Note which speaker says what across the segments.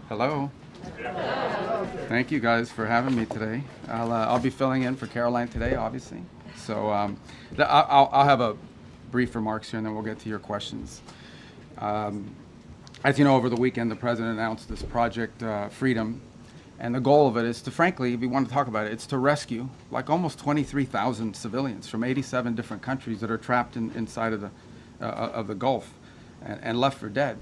Speaker 1: Hello. Thank you guys for having me today. I'll be filling in for Caroline today, obviously. So I'll have a brief remarks here, and then we'll get to your questions. As you know, over the weekend, the president announced this Project Freedom, and the goal of it is to, frankly, if you want to talk about it, it's to rescue like almost 23,000 civilians from 87 different countries that are trapped inside of the Gulf and left for dead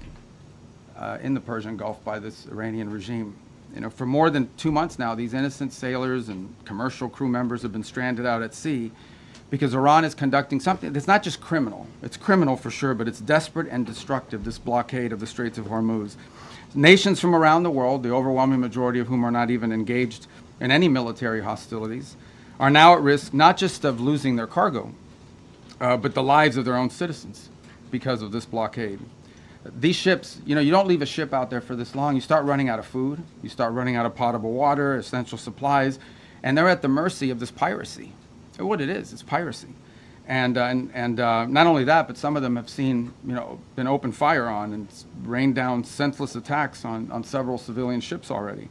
Speaker 1: in the Persian Gulf by this Iranian regime. You know, for more than 2 months now, these innocent sailors and commercial crew members have been stranded out at sea because Iran is conducting something that's not just criminal. It's criminal for sure, but it's desperate and destructive, this blockade of the Straits of Hormuz. Nations from around the world, the overwhelming majority of whom are not even engaged in any military hostilities, are now at risk not just of losing their cargo, but the lives of their own citizens because of this blockade. These ships, you know, you don't leave a ship out there for this long. You start running out of food, you start running out of potable water, essential supplies, and they're at the mercy of this piracy. What it is, it's piracy. And not only that, but some of them have seen, you know, been open fire on and rained down senseless attacks on several civilian ships already.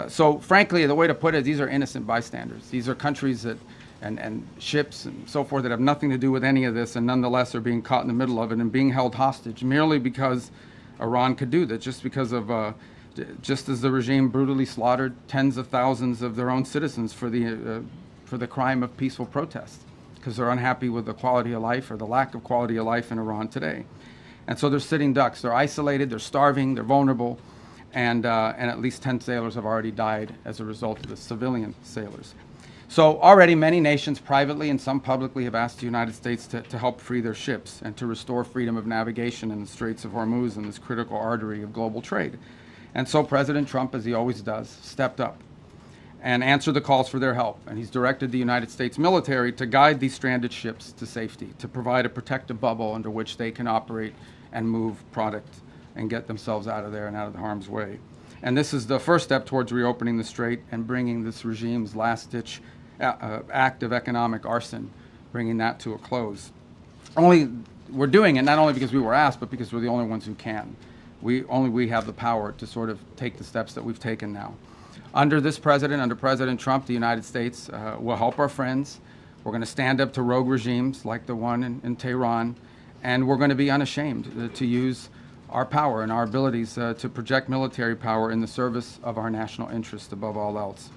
Speaker 1: So frankly, the way to put it, these are innocent bystanders. These are countries that, and ships and so forth that have nothing to do with any of this, and nonetheless are being caught in the middle of it and being held hostage merely because Iran could do that, just because of, just as the regime brutally slaughtered tens of thousands of their own citizens for the crime of peaceful protest, because they're unhappy with the quality of life or the lack of quality of life in Iran today. And so they're sitting ducks. They're isolated, they're starving, they're vulnerable, and at least 10 sailors have already died as a result of the civilian sailors. So already many nations privately and some publicly have asked the United States to help free their ships and to restore freedom of navigation in the Straits of Hormuz and this critical artery of global trade. And so President Trump, as he always does, stepped up and answered the calls for their help. And he's directed the United States military to guide these stranded ships to safety, to provide a protective bubble under which they can operate and move product and get themselves out of there and out of the harm's way. And this is the first step towards reopening the strait and bringing this regime's last-ditch act of economic arson, bringing that to a close. We're doing it not only because we were asked, but because we're the only ones who can. Only we have the power to sort of take the steps that we've taken now. Under this president, under President Trump, the United States will help our friends. We're going to stand up to rogue regimes like the one in Tehran, and we're going to be unashamed to use our power and our abilities to project military power in the service of our national interest above all else.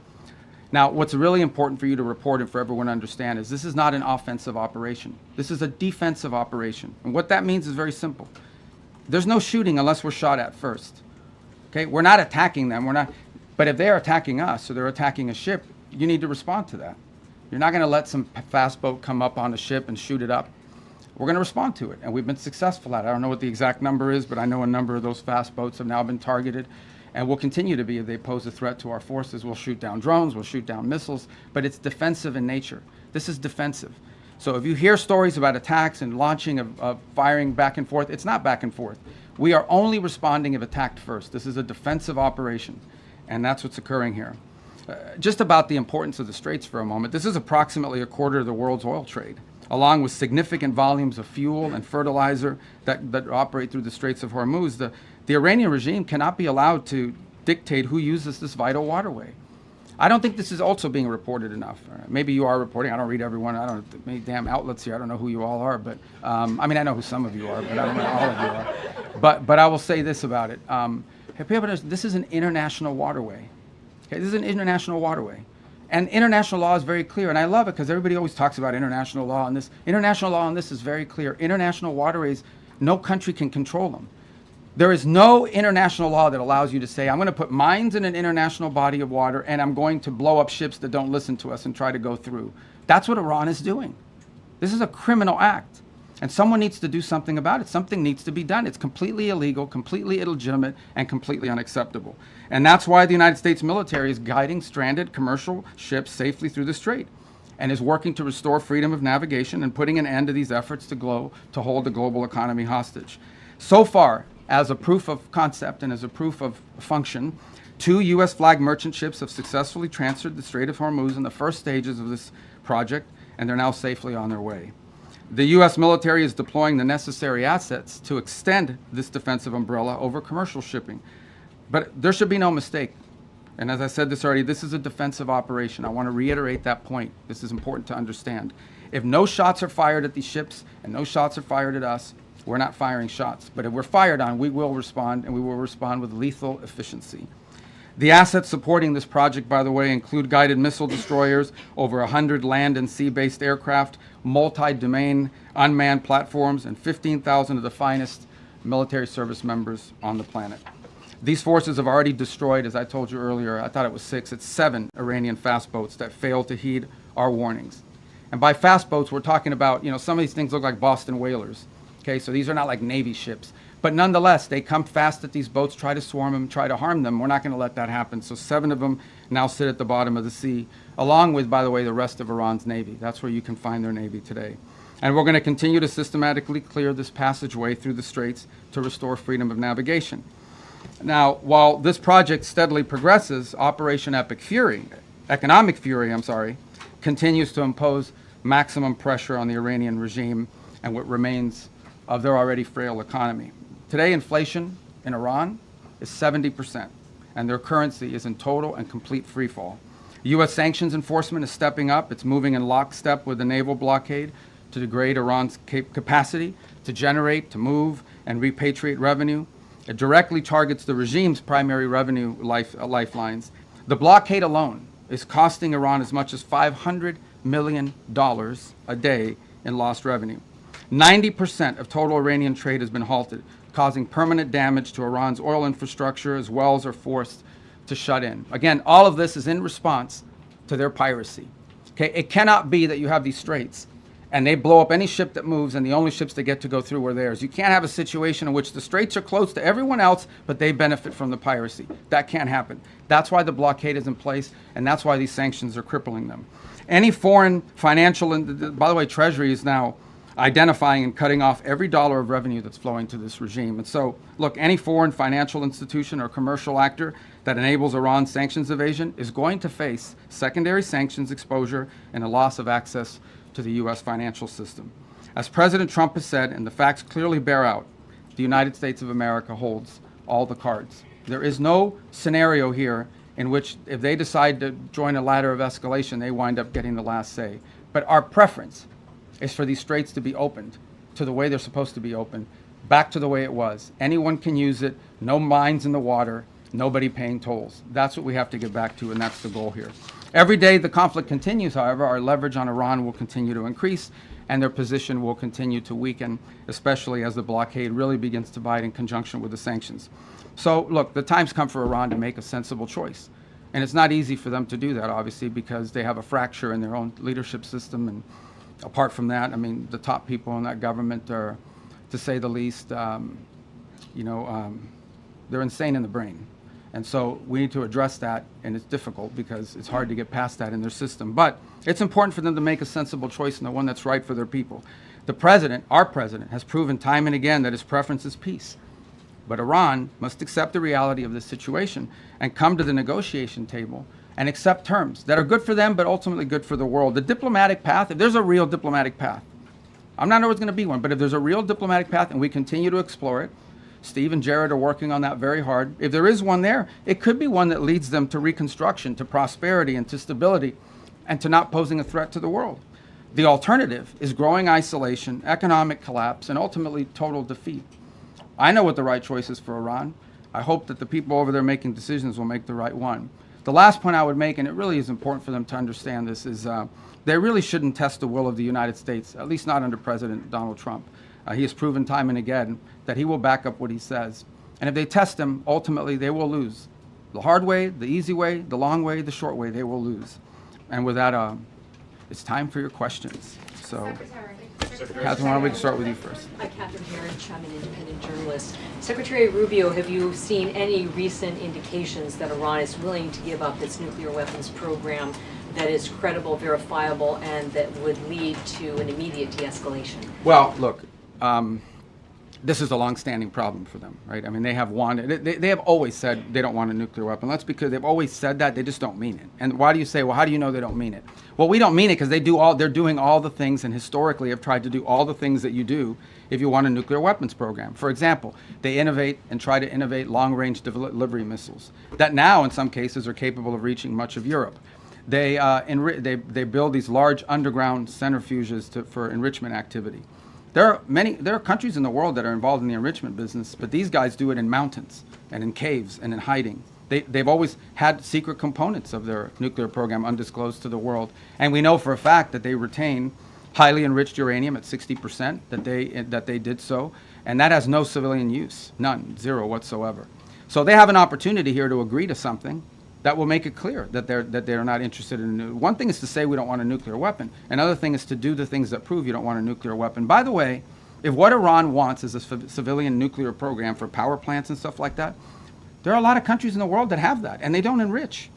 Speaker 1: Now, what's really important for you to report and for everyone to understand is this is not an offensive operation. This is a defensive operation. And what that means is very simple. There's no shooting unless we're shot at first. Okay? We're not attacking them. But if they're attacking us or they're attacking a ship, you need to respond to that. You're not going to let some fast boat come up on a ship and shoot it up. We're going to respond to it, and we've been successful at it. I don't know what the exact number is, but I know a number of those fast boats have now been targeted, and will continue to be if they pose a threat to our forces. We'll shoot down drones, we'll shoot down missiles, but it's defensive in nature. This is defensive. So if you hear stories about attacks and launching of firing back and forth, it's not back and forth. We are only responding if attacked first. This is a defensive operation. And that's what's occurring here. Just about the importance of the Straits for a moment. This is approximately a quarter of the world's oil trade, along with significant volumes of fuel and fertilizer that operate through the Straits of Hormuz. The Iranian regime cannot be allowed to dictate who uses this vital waterway. I don't think this is also being reported enough. Maybe you are reporting. I don't read everyone. I don't know many damn outlets here. I don't know who you all are, but I mean, I know who some of you are, but I don't know all of you are. But I will say this about it. This is an international waterway. Okay, this is an international waterway. And international law is very clear, and I love it because everybody always talks about international law, and this international law on this is very clear. International waterways, no country can control them. There is no international law that allows you to say, I'm going to put mines in an international body of water, and I'm going to blow up ships that don't listen to us and try to go through. That's what Iran is doing. This is a criminal act. And someone needs to do something about it. Something needs to be done. It's completely illegal, completely illegitimate, and completely unacceptable. And that's why the United States military is guiding stranded commercial ships safely through the strait and is working to restore freedom of navigation and putting an end to these efforts to hold the global economy hostage. So far, as a proof of concept and as a proof of function, 2 U.S. flag merchant ships have successfully transferred the Strait of Hormuz in the first stages of this project, and they're now safely on their way. The U.S. military is deploying the necessary assets to extend this defensive umbrella over commercial shipping. But there should be no mistake. And as I said this already, this is a defensive operation. I want to reiterate that point. This is important to understand. If no shots are fired at these ships and no shots are fired at us, we're not firing shots. But if we're fired on, we will respond, and we will respond with lethal efficiency. The assets supporting this project, by the way, include guided missile destroyers, over 100 land and sea-based aircraft, multi-domain unmanned platforms, and 15,000 of the finest military service members on the planet. These forces have already destroyed, as I told you earlier, I thought it was 6, it's 7 Iranian fast boats that failed to heed our warnings. And by fast boats, we're talking about, some of these things look like Boston whalers. Okay, so these are not like Navy ships. But nonetheless, they come fast at these boats, try to swarm them, try to harm them. We're not going to let that happen. So 7 of them now sit at the bottom of the sea, along with, by the way, the rest of Iran's Navy. That's where you can find their Navy today. And we're going to continue to systematically clear this passageway through the straits to restore freedom of navigation. Now, while this project steadily progresses, Operation Economic Fury, continues to impose maximum pressure on the Iranian regime and what remains of their already frail economy. Today, inflation in Iran is 70%, and their currency is in total and complete freefall. U.S. sanctions enforcement is stepping up. It's moving in lockstep with the naval blockade to degrade Iran's capacity to generate, to move, and repatriate revenue. It directly targets the regime's primary revenue lifelines. The blockade alone is costing Iran as much as $500 million a day in lost revenue. 90% of total Iranian trade has been halted, causing permanent damage to Iran's oil infrastructure as wells are forced to shut in. Again, all of this is in response to their piracy. Okay, it cannot be that you have these straits and they blow up any ship that moves and the only ships that get to go through are theirs. You can't have a situation in which the straits are closed to everyone else, but they benefit from the piracy. That can't happen. That's why the blockade is in place, and that's why these sanctions are crippling them. Any foreign financial, and by the way, Treasury is now identifying and cutting off every dollar of revenue that's flowing to this regime. And so, look, any foreign financial institution or commercial actor that enables Iran's sanctions evasion is going to face secondary sanctions exposure and a loss of access to the U.S. financial system. As President Trump has said, and the facts clearly bear out, the United States of America holds all the cards. There is no scenario here in which if they decide to join a ladder of escalation, they wind up getting the last say. But our preference is for these straits to be opened to the way they're supposed to be opened, back to the way it was. Anyone can use it, no mines in the water, nobody paying tolls. That's what we have to get back to, and that's the goal here. Every day the conflict continues, however, our leverage on Iran will continue to increase, and their position will continue to weaken, especially as the blockade really begins to bite in conjunction with the sanctions. So, look, the time's come for Iran to make a sensible choice. And it's not easy for them to do that, obviously, because they have a fracture in their own leadership system. And apart from that, I mean, the top people in that government are, to say the least, they're insane in the brain. And so we need to address that, and it's difficult because it's hard to get past that in their system. But it's important for them to make a sensible choice and the one that's right for their people. The president, our president, has proven time and again that his preference is peace. But Iran must accept the reality of this situation and come to the negotiation table and accept terms that are good for them but ultimately good for the world. The diplomatic path, if there's a real diplomatic path, I'm not always going to be one, but if there's a real diplomatic path and we continue to explore it, Steve and Jared are working on that very hard. If there is one there, it could be one that leads them to reconstruction, to prosperity, and to stability, and to not posing a threat to the world. The alternative is growing isolation, economic collapse, and ultimately total defeat. I know what the right choice is for Iran. I hope that the people over there making decisions will make the right one. The last point I would make, and it really is important for them to understand this, is they really shouldn't test the will of the United States, at least not under President Donald Trump. He has proven time and again that he will back up what he says. And if they test him, ultimately they will lose. The hard way, the easy way, the long way, the short way, they will lose. And with that, it's time for your questions. So, Catherine, why don't we start with you first?
Speaker 2: Hi, Catherine Herridge. I'm an independent journalist. Secretary Rubio, have you seen any recent indications that Iran is willing to give up its nuclear weapons program that is credible, verifiable, and that would lead to an immediate de-escalation?
Speaker 1: Well, look, this is a long-standing problem for them, right? I mean, they have wanted, they have always said they don't want a nuclear weapon. That's because they've always said that, they just don't mean it. And why do you say, well, how do you know they don't mean it? Well, we don't mean it because they're doing all the things, and historically have tried to do all the things that you do if you want a nuclear weapons program. For example, they innovate and try to innovate long-range delivery missiles that now, in some cases, are capable of reaching much of Europe. They build these large underground centrifuges for enrichment activity. There are countries in the world that are involved in the enrichment business, but these guys do it in mountains and in caves and in hiding. They've always had secret components of their nuclear program undisclosed to the world, and we know for a fact that they retain highly enriched uranium at 60%, that they did so, and that has no civilian use, none, zero whatsoever. So they have an opportunity here to agree to something that will make it clear that they're not interested in one thing is to say we don't want a nuclear weapon. Another thing is to do the things that prove you don't want a nuclear weapon. By the way, if what Iran wants is a civilian nuclear program for power plants and stuff like that, there are a lot of countries in the world that have that, and they don't enrich.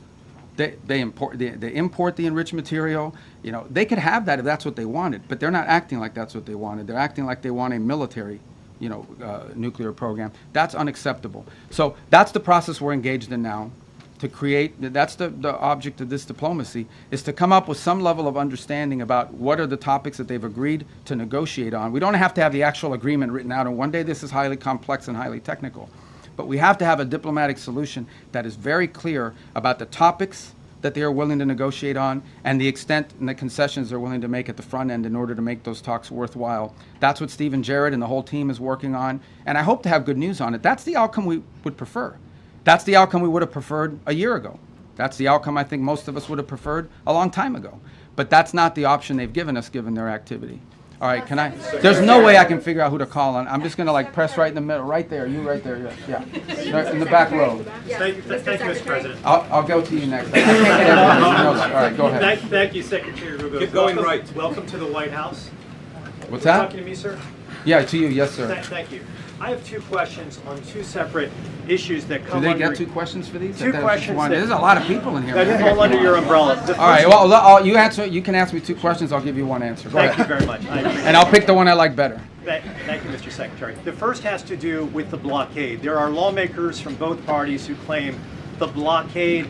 Speaker 1: They import the enriched material. You know, they could have that if that's what they wanted, but they're not acting like that's what they wanted. They're acting like they want a military, nuclear program. That's unacceptable. So that's the process we're engaged in now. To create, that's the object of this diplomacy, is to come up with some level of understanding about what are the topics that they've agreed to negotiate on. We don't have to have the actual agreement written out, and one day this is highly complex and highly technical. But we have to have a diplomatic solution that is very clear about the topics that they are willing to negotiate on and the extent and the concessions they're willing to make at the front end in order to make those talks worthwhile. That's what Stephen Jarrett and the whole team is working on, and I hope to have good news on it. That's the outcome we would prefer. That's the outcome we would have preferred a year ago. That's the outcome I think most of us would have preferred a long time ago. But that's not the option they've given us given their activity. All right, there's no way I can figure out who to call on. I'm just going to press right in the middle, right there, you right there, yeah. Right in the back row.
Speaker 3: Thank you, Mr. President.
Speaker 1: I'll go to you next. I can't get everyone. All right, go ahead.
Speaker 3: Thank you, Secretary Rubio.
Speaker 4: Keep going right.
Speaker 3: Welcome to the White House.
Speaker 1: What's
Speaker 3: You're
Speaker 1: that?
Speaker 3: talking to me, sir?
Speaker 1: Yeah, to you, yes, sir.
Speaker 3: Thank you. I have two questions on two separate issues that
Speaker 1: Do
Speaker 3: come
Speaker 1: they
Speaker 3: under...
Speaker 1: get two questions for these?
Speaker 3: Two questions that-
Speaker 1: There's a lot of people in here.
Speaker 3: that
Speaker 1: man.
Speaker 3: fall under your umbrella. The
Speaker 1: All right,
Speaker 3: first-
Speaker 1: well, you can ask me two questions, I'll give you one answer. Go
Speaker 3: Thank you
Speaker 1: ahead.
Speaker 3: very much. I appreciate
Speaker 1: And I'll pick the one I like better.
Speaker 3: Thank you, Mr. Secretary. The first has to do with the blockade. There are lawmakers from both parties who claim the blockade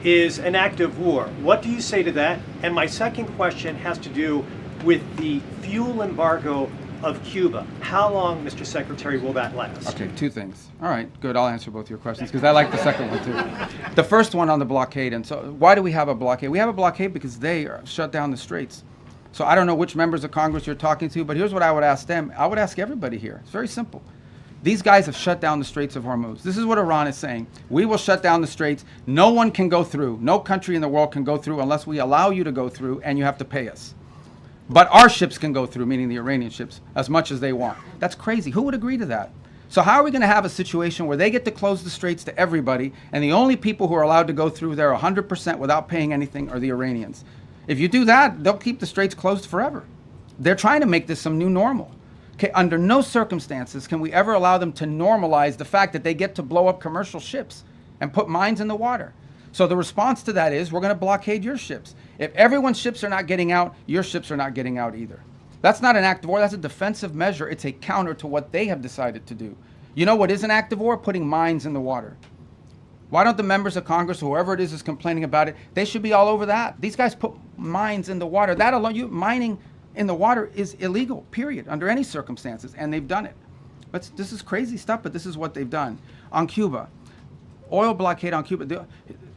Speaker 3: is an act of war. What do you say to that? And my second question has to do with the fuel embargo of Cuba. How long, Mr. Secretary, will that last?
Speaker 1: Okay, two things. All right, good. I'll answer both your questions because I like the second one too. The first one on the blockade. And so why do we have a blockade? We have a blockade because they shut down the straits. So I don't know which members of Congress you're talking to, but here's what I would ask them. I would ask everybody here. It's very simple. These guys have shut down the Straits of Hormuz. This is what Iran is saying. We will shut down the straits. No one can go through. No country in the world can go through unless we allow you to go through, and you have to pay us. But our ships can go through, meaning the Iranian ships, as much as they want. That's crazy. Who would agree to that? So how are we going to have a situation where they get to close the straits to everybody, and the only people who are allowed to go through there 100% without paying anything are the Iranians? If you do that, they'll keep the straits closed forever. They're trying to make this some new normal. Okay, under no circumstances can we ever allow them to normalize the fact that they get to blow up commercial ships and put mines in the water. So the response to that is we're going to blockade your ships. If everyone's ships are not getting out, your ships are not getting out either. That's not an act of war. That's a defensive measure. It's a counter to what they have decided to do. You know what is an act of war? Putting mines in the water. Why don't the members of Congress, whoever it is complaining about it, they should be all over that. These guys put mines in the water. That alone, mining in the water is illegal, period, under any circumstances, and they've done it. But this is crazy stuff, but this is what they've done. On Cuba, oil blockade on Cuba.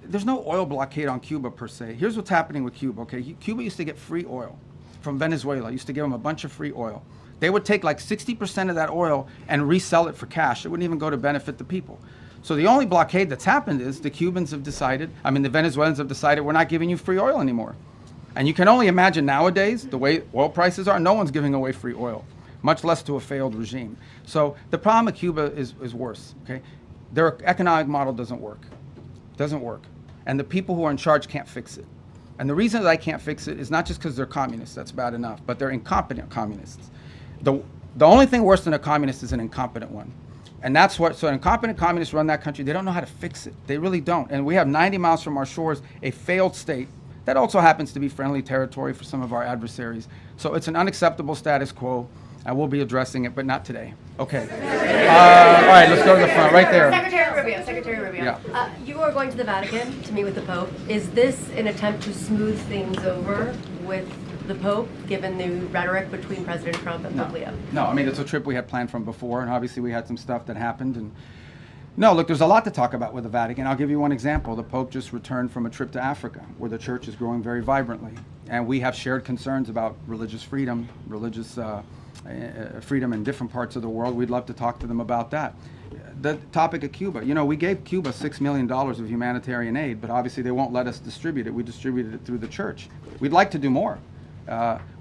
Speaker 1: There's no oil blockade on Cuba per se. Here's what's happening with Cuba, okay? Cuba used to get free oil from Venezuela. Used to give them a bunch of free oil. They would take like 60% of that oil and resell it for cash. It wouldn't even go to benefit the people. So the only blockade that's happened is the the Venezuelans have decided we're not giving you free oil anymore. And you can only imagine nowadays, the way oil prices are, no one's giving away free oil, much less to a failed regime. So the problem with Cuba is worse, okay? Their economic model doesn't work. Doesn't work. And the people who are in charge can't fix it. And the reason that I can't fix it is not just because they're communists, that's bad enough, but they're incompetent communists. The only thing worse than a communist is an incompetent one. And that's what, so incompetent communists run that country, they don't know how to fix it. They really don't. And we have 90 miles from our shores a failed state that also happens to be friendly territory for some of our adversaries. So it's an unacceptable status quo. and we'll be addressing it, but not today. Okay. All right, let's go to the front, right there.
Speaker 4: Secretary Rubio,
Speaker 1: Yeah.
Speaker 4: you are going to the Vatican to meet with the Pope. Is this an attempt to smooth things over with the Pope, given the rhetoric between President Trump and Pope Leo?
Speaker 1: No, I mean, it's a trip we had planned from before, and obviously we had some stuff that happened. And no, look, there's a lot to talk about with the Vatican. I'll give you one example. The Pope just returned from a trip to Africa, where the church is growing very vibrantly. And we have shared concerns about religious freedom, religious freedom in different parts of the world. We'd love to talk to them about that. The topic of Cuba, you know, we gave Cuba $6 million of humanitarian aid, but obviously they won't let us distribute it. We distributed it through the church. We'd like to do more.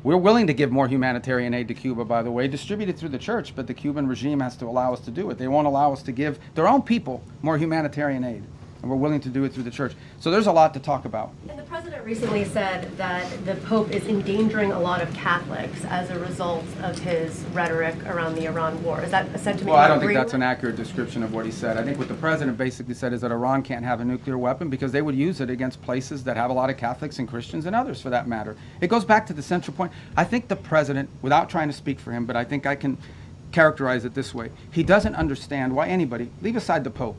Speaker 1: We're willing to give more humanitarian aid to Cuba, by the way, distributed through the church, but the Cuban regime has to allow us to do it. They won't allow us to give their own people more humanitarian aid, and we're willing to do it through the church. So there's a lot to talk about.
Speaker 4: And the president recently said that the Pope is endangering a lot of Catholics as a result of his rhetoric around the Iran war. Is that a sentiment
Speaker 1: Well, I
Speaker 4: you
Speaker 1: don't
Speaker 4: agree
Speaker 1: think that's
Speaker 4: with?
Speaker 1: an accurate description of what he said. I think what the president basically said is that Iran can't have a nuclear weapon because they would use it against places that have a lot of Catholics and Christians and others, for that matter. It goes back to the central point. I think the president, without trying to speak for him, but I think I can characterize it this way. He doesn't understand why anybody, leave aside the Pope,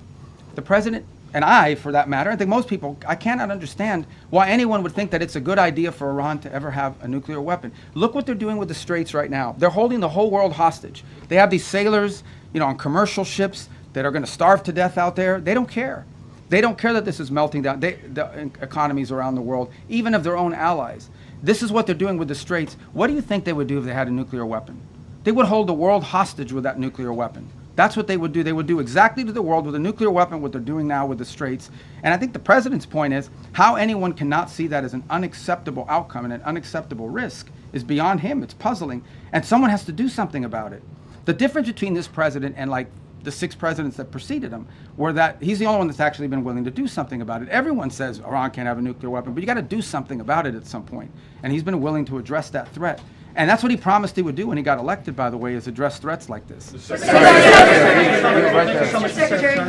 Speaker 1: the president, and I, for that matter, I think most people, I cannot understand why anyone would think that it's a good idea for Iran to ever have a nuclear weapon. Look what they're doing with the Straits right now. They're holding the whole world hostage. They have these sailors, you know, on commercial ships that are going to starve to death out there. They don't care. They don't care that this is melting down the economies around the world, even of their own allies. This is what they're doing with the Straits. What do you think they would do if they had a nuclear weapon? They would hold the world hostage with that nuclear weapon. That's what they would do. They would do exactly to the world with a nuclear weapon what they're doing now with the Straits. And I think the president's point is how anyone cannot see that as an unacceptable outcome and an unacceptable risk is beyond him. It's puzzling. And someone has to do something about it. The difference between this president and like the 6 presidents that preceded him were that he's the only one that's actually been willing to do something about it. Everyone says Iran can't have a nuclear weapon, but you got to do something about it at some point. And he's been willing to address that threat. And that's what he promised he would do when he got elected, by the way, is address threats like this.
Speaker 4: Secretary.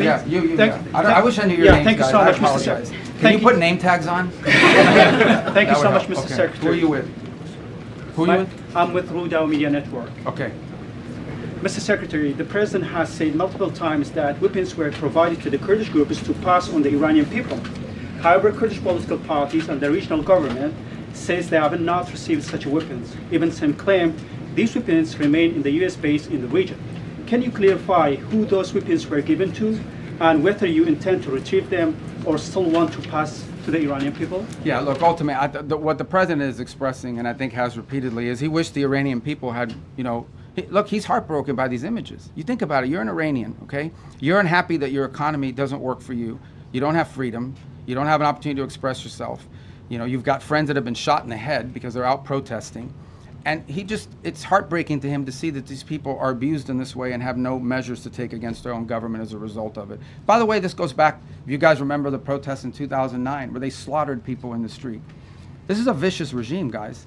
Speaker 1: Yeah, I wish I knew your names,
Speaker 3: thank you
Speaker 1: guys.
Speaker 3: so
Speaker 1: I
Speaker 3: much, Mr.
Speaker 1: apologize.
Speaker 3: Sec-
Speaker 1: Can
Speaker 3: Thank
Speaker 1: you
Speaker 3: you.
Speaker 1: put name tags on?
Speaker 3: Thank you
Speaker 1: That
Speaker 3: so
Speaker 1: would
Speaker 3: much,
Speaker 1: help.
Speaker 3: Mr.
Speaker 1: Okay.
Speaker 3: Secretary.
Speaker 1: Who are you with? Who are you with?
Speaker 3: I'm with Rubio Media Network.
Speaker 1: Okay.
Speaker 3: Mr. Secretary, the President has said multiple times that weapons were provided to the Kurdish groups to pass on the Iranian people. However, Kurdish political parties and the regional government says they have not received such weapons. Even some claim these weapons remain in the U.S. base in the region. Can you clarify who those weapons were given to and whether you intend to retrieve them or still want to pass to the Iranian people?
Speaker 1: Yeah, look, ultimately, what the president is expressing, and I think has repeatedly, is he wished the Iranian people had, you know, look, he's heartbroken by these images. You think about it, you're an Iranian, okay? You're unhappy that your economy doesn't work for you. You don't have freedom. You don't have an opportunity to express yourself. You know, you've got friends that have been shot in the head because they're out protesting. And it's heartbreaking to him to see that these people are abused in this way and have no measures to take against their own government as a result of it. By the way, this goes back, if you guys remember the protests in 2009 where they slaughtered people in the street. This is a vicious regime, guys.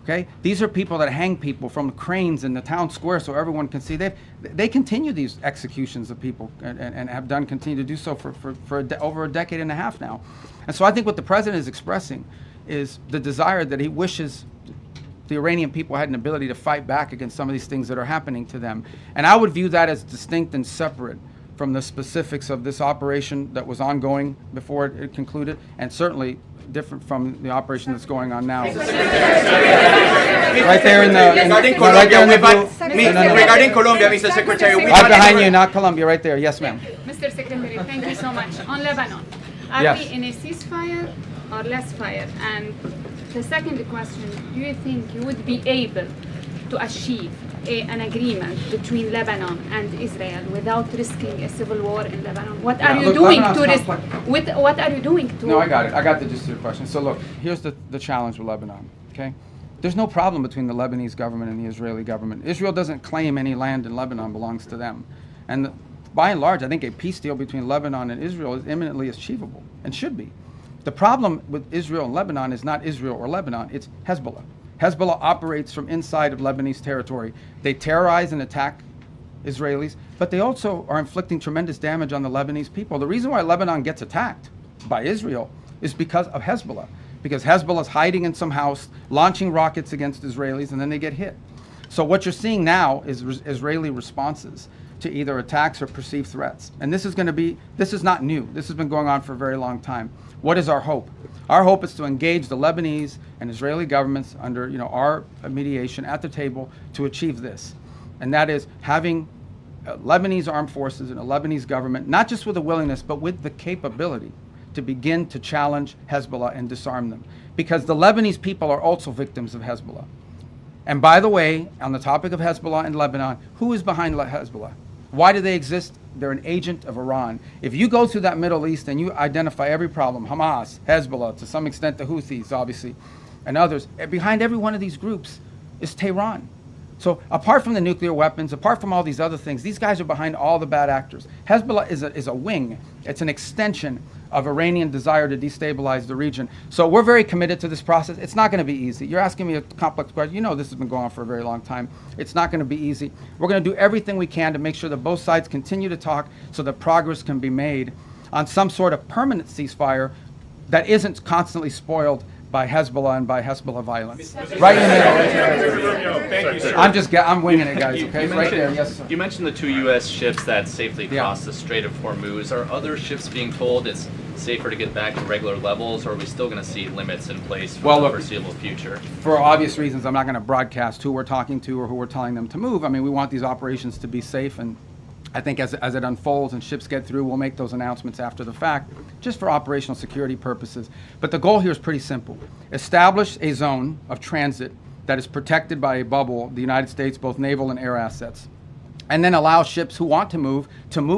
Speaker 1: Okay? These are people that hang people from cranes in the town square so everyone can see. They continue these executions of people and have continue to do so for over a decade and a half now. And so I think what the president is expressing is the desire that he wishes the Iranian people had an ability to fight back against some of these things that are happening to them. And I would view that as distinct and separate from the specifics of this operation that was ongoing before it concluded, and certainly different from the operation that's going on now. Right there in the...
Speaker 5: Regarding Colombia, Mr. Secretary,
Speaker 1: Right behind you, not Colombia, right there. Yes, ma'am.
Speaker 6: Mr. Secretary, thank you so much. On Lebanon, are
Speaker 1: Yes.
Speaker 6: we in a ceasefire or less fire? And the second question, do you think you would be able to achieve an agreement between Lebanon and Israel without risking a civil war in Lebanon? What are
Speaker 1: Yeah,
Speaker 6: you
Speaker 1: look,
Speaker 6: doing
Speaker 1: Lebanon's
Speaker 6: to risk?
Speaker 1: complex.
Speaker 6: What are you doing to?
Speaker 1: No, I got it. I got the gist of your question. So look, here's the challenge with Lebanon, okay? There's no problem between the Lebanese government and the Israeli government. Israel doesn't claim any land in Lebanon belongs to them. And by and large, I think a peace deal between Lebanon and Israel is imminently achievable and should be. The problem with Israel and Lebanon is not Israel or Lebanon, it's Hezbollah. Hezbollah operates from inside of Lebanese territory. They terrorize and attack Israelis, but they also are inflicting tremendous damage on the Lebanese people. The reason why Lebanon gets attacked by Israel is because of Hezbollah, because Hezbollah is hiding in some house, launching rockets against Israelis, and then they get hit. So what you're seeing now is Israeli responses to either attacks or perceived threats. And this is not new. This has been going on for a very long time. What is our hope? Our hope is to engage the Lebanese and Israeli governments under our mediation at the table to achieve this. And that is having Lebanese armed forces and a Lebanese government, not just with a willingness, but with the capability to begin to challenge Hezbollah and disarm them. Because the Lebanese people are also victims of Hezbollah. And by the way, on the topic of Hezbollah in Lebanon, who is behind Hezbollah? Why do they exist? They're an agent of Iran. If you go through that Middle East and you identify every problem, Hamas, Hezbollah, to some extent the Houthis, obviously, and others, behind every one of these groups is Tehran. So apart from the nuclear weapons, apart from all these other things, these guys are behind all the bad actors. Hezbollah is a wing. It's an extension of Iranian desire to destabilize the region. So we're very committed to this process. It's not going to be easy. You're asking me a complex question. You know this has been going on for a very long time. It's not going to be easy. We're going to do everything we can to make sure that both sides continue to talk so that progress can be made on some sort of permanent ceasefire that isn't constantly spoiled by Hezbollah and by Hezbollah violence. Right in the middle.
Speaker 5: Thank you, sir.
Speaker 1: I'm winging it, guys, okay? Right there, yes, sir.
Speaker 5: You mentioned the 2 U.S. ships that safely
Speaker 1: Yeah.
Speaker 5: crossed the Strait of Hormuz. Are other ships being told it's safer to get back to regular levels, or are we still going to see limits in place for the foreseeable future?
Speaker 1: For obvious reasons, I'm not going to broadcast who we're talking to or who we're telling them to move. I mean, we want these operations to be safe, and I think as it unfolds and ships get through, we'll make those announcements after the fact, just for operational security purposes. But the goal here is pretty simple. Establish a zone of transit that is protected by a bubble, the United States, both naval and air assets, and then allow ships who want to move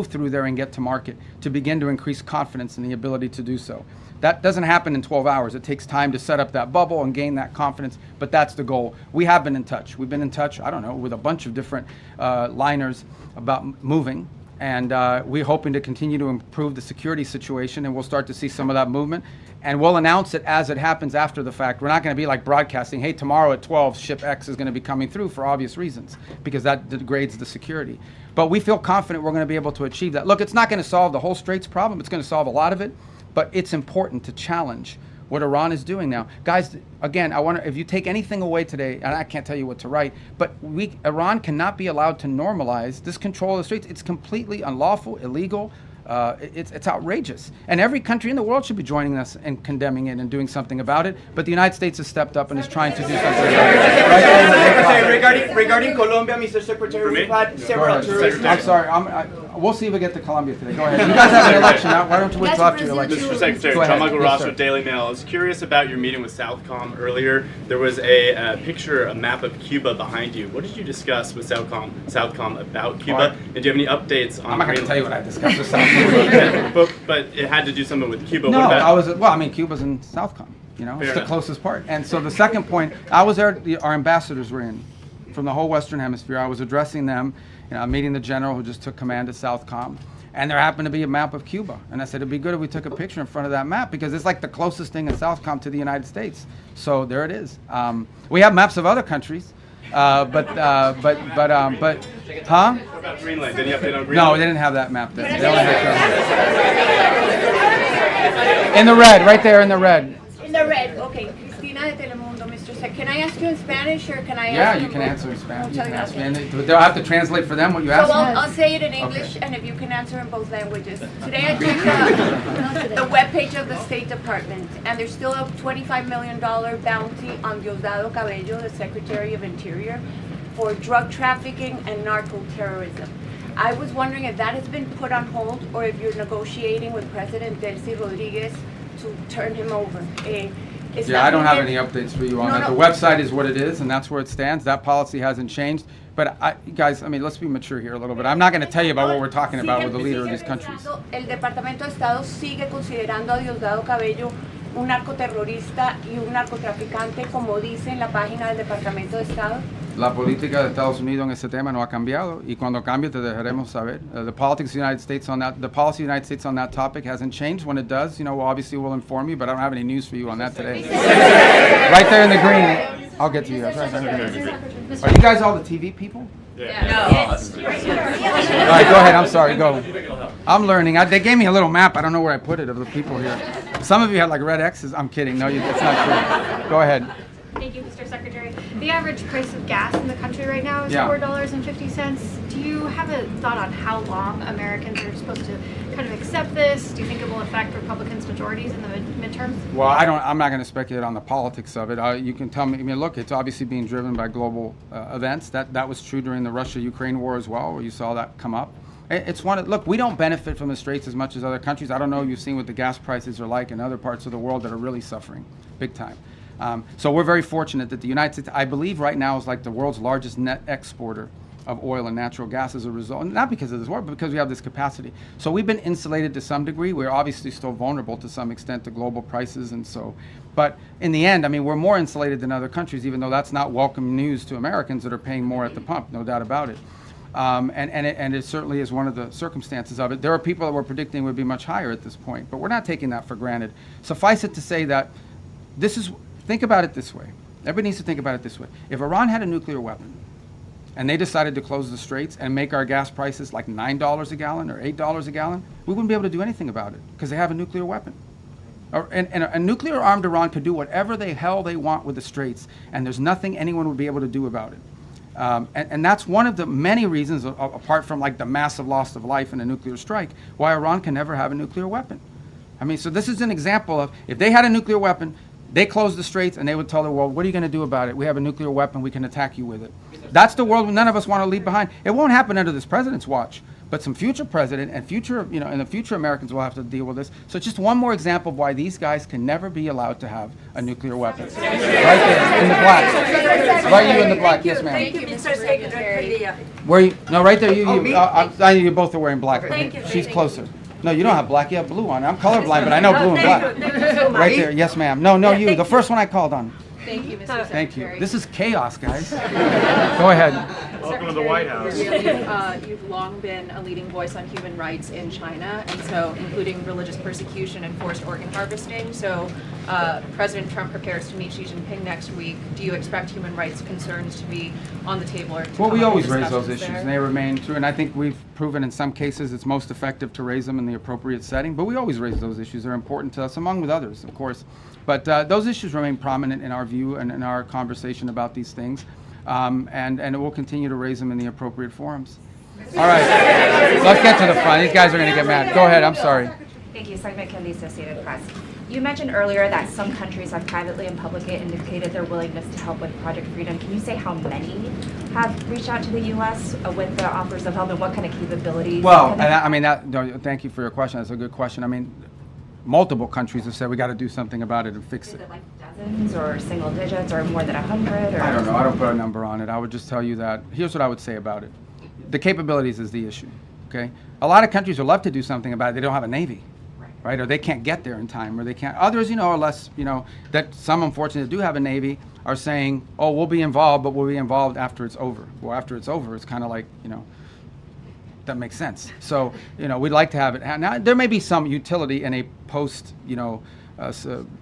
Speaker 1: through there and get to market, to begin to increase confidence in the ability to do so. That doesn't happen in 12 hours. It takes time to set up that bubble and gain that confidence, but that's the goal. We have been in touch. We've been in touch, I don't know, with a bunch of different liners about moving, and we're hoping to continue to improve the security situation, and we'll start to see some of that movement, and we'll announce it as it happens after the fact. We're not going to be like broadcasting, hey, tomorrow at 12, ship X is going to be coming through, for obvious reasons, because that degrades the security. But we feel confident we're going to be able to achieve that. Look, it's not going to solve the whole Straits problem. It's going to solve a lot of it, but it's important to challenge what Iran is doing now. Guys, again, I wonder if you take anything away today, and I can't tell you what to write, but Iran cannot be allowed to normalize this control of the Straits. It's completely unlawful, illegal. It's outrageous. And every country in the world should be joining us and condemning it and doing something about it. But the United States has stepped up and is trying to do something about it.
Speaker 7: Regarding Colombia, Mr. Secretary, we've had several tourists.
Speaker 1: I'm sorry. We'll see if we get to Colombia today. Go ahead. You guys have an election now. Why don't you withdraw to your election?
Speaker 8: Mr. Secretary,
Speaker 1: Go ahead.
Speaker 8: John Michael
Speaker 1: Yes,
Speaker 8: Ross
Speaker 1: sir.
Speaker 8: with Daily Mail. I was curious about your meeting with Southcom earlier. There was a picture, a map of Cuba behind you. What did you discuss with Southcom about Cuba? And do you have any updates on?
Speaker 1: I'm not going to tell you what I discussed with Southcom.
Speaker 8: but it had to do something with Cuba.
Speaker 1: No,
Speaker 8: what about,
Speaker 1: Cuba's in Southcom. You know,
Speaker 8: Fair
Speaker 1: it's the
Speaker 8: enough.
Speaker 1: closest part. And so the second point, I was there. Our ambassadors were in from the whole Western Hemisphere. I was addressing them. I'm meeting the general who just took command at Southcom. And there happened to be a map of Cuba. And I said, it'd be good if we took a picture in front of that map, because it's like the closest thing in Southcom to the United States. So there it is. We have maps of other countries, huh?
Speaker 8: what about Greenland? Any update on Greenland?
Speaker 1: No, they didn't have that map then. They only had in the red, right there in the red.
Speaker 9: In the red, okay. Cristina de Telemundo, Mr. Sec. Can I ask you in Spanish or can I ask
Speaker 1: Yeah,
Speaker 9: you
Speaker 1: you can
Speaker 9: both?
Speaker 1: answer in Spanish. You
Speaker 9: Muchas
Speaker 1: can ask me.
Speaker 9: gracias.
Speaker 1: And they'll have to translate for them what you
Speaker 9: So
Speaker 1: asked me.
Speaker 9: I'll say it in English,
Speaker 1: Okay.
Speaker 9: and if you can answer in both languages. Today I checked the webpage of the State Department, and there's still a $25 million bounty on Diosdado Cabello, the Secretary of Interior, for drug trafficking and narco-terrorism. I was wondering if that has been put on hold, or if you're negotiating with President Delcy Rodriguez to turn him over.
Speaker 1: Yeah, I don't have any updates for you on that. The website is what it is, and that's where it stands. That policy hasn't changed. But guys, I mean, let's be mature here a little bit. I'm not going to tell you about what we're talking about with the leader of these countries.
Speaker 9: El Departamento de Estado sigue considerando a Diosdado Cabello un narcoterrorista y un narcotraficante, como dice en la página del Departamento de Estado.
Speaker 1: La política de Estados Unidos en ese tema no ha cambiado, y cuando cambie te dejaremos saber. The politics of the United States on that, the policy of the United States on that topic hasn't changed. When it does, obviously we'll inform you, but I don't have any news for you on that today. Right there in the green. I'll get to you guys. Are you guys all the TV people?
Speaker 8: Yeah.
Speaker 1: All right, go ahead. I'm sorry. Go. I'm learning. They gave me a little map. I don't know where I put it of the people here. Some of you had like red X's. I'm kidding. No, it's not true. Go ahead.
Speaker 10: Thank you, Mr. Secretary. The average price of gas in the country right now is $4.50. Do you have a thought on how long Americans are supposed to kind of accept this? Do you think it will affect Republicans' majorities in the midterms?
Speaker 1: Well, I'm not going to speculate on the politics of it. You can tell me. I mean, look, it's obviously being driven by global events. That was true during the Russia-Ukraine war as well, where you saw that come up. It's one. Look, we don't benefit from the straits as much as other countries. I don't know if you've seen what the gas prices are like in other parts of the world that are really suffering, big time. So we're very fortunate that the United States, I believe, right now is like the world's largest net exporter of oil and natural gas as a result, not because of this war, but because we have this capacity. So we've been insulated to some degree. We're obviously still vulnerable to some extent to global prices, and so, but in the end, I mean, we're more insulated than other countries, even though that's not welcome news to Americans that are paying more at the pump, no doubt about it. And it certainly is one of the circumstances of it. There are people that were predicting would be much higher at this point, but we're not taking that for granted. Suffice it to say that think about it this way. Everybody needs to think about it this way. If Iran had a nuclear weapon, and they decided to close the straits and make our gas prices like $9 a gallon or $8 a gallon, we wouldn't be able to do anything about it because they have a nuclear weapon. And a nuclear-armed Iran could do whatever the hell they want with the straits, and there's nothing anyone would be able to do about it. And that's one of the many reasons, apart from like the massive loss of life in a nuclear strike, why Iran can never have a nuclear weapon. I mean, so this is an example of if they had a nuclear weapon, they closed the straits and they would tell the world, what are you going to do about it? We have a nuclear weapon, we can attack you with it. That's the world none of us want to leave behind. It won't happen under this president's watch, but some future president and future, in the future Americans will have to deal with this. So it's just one more example of why these guys can never be allowed to have a nuclear weapon. Right there, in the black. Right, you in the black, yes ma'am.
Speaker 2: Thank you, Mr. Secretary.
Speaker 1: Where you, no, right there, you both are wearing black.
Speaker 2: Thank you.
Speaker 1: She's closer. No, you don't have black, you have blue on. I'm colorblind, but I know blue and black.
Speaker 2: Thank you so much.
Speaker 1: Right there, yes ma'am. No, you, the first one I called on.
Speaker 10: Thank you, Mr. Secretary.
Speaker 1: Thank you. This is chaos, guys. Go ahead.
Speaker 11: Welcome to the White House.
Speaker 12: You've long been a leading voice on human rights in China, and so including religious persecution and forced organ harvesting. So President Trump prepares to meet Xi Jinping next week. Do you expect human rights concerns to be on the table? Or to
Speaker 1: well, we
Speaker 12: come up
Speaker 1: always
Speaker 12: in
Speaker 1: raise those
Speaker 12: discussions
Speaker 1: issues,
Speaker 12: there?
Speaker 1: and they remain true. And I think we've proven in some cases it's most effective to raise them in the appropriate setting. But we always raise those issues. They're important to us, among with others, of course. But those issues remain prominent in our view and in our conversation about these things. And we'll continue to raise them in the appropriate forums. All right, let's get to the front. These guys are going to get mad. Go ahead, I'm sorry.
Speaker 13: Thank you. Segment Kendi, Associated Press. You mentioned earlier that some countries have privately and publicly indicated their willingness to help with Project Freedom. Can you say how many have reached out to the U.S. with the offers of help and what kind of capabilities?
Speaker 1: Well, and I mean, thank you for your question. That's a good question. I mean, multiple countries have said we got to do something about it and fix it.
Speaker 13: Is it like dozens or single digits or more than 100? Or?
Speaker 1: I don't know. I don't put a number on it. I would just tell you that here's what I would say about it. The capabilities is the issue. Okay, a lot of countries would love to do something about it. They don't have a navy, right? Or they can't get there in time, or they can't. Others, are less. That some unfortunately do have a navy are saying, oh, we'll be involved, but we'll be involved after it's over. Well, after it's over, it's kind of like that makes sense. So, we'd like to have it. Now, there may be some utility in a post,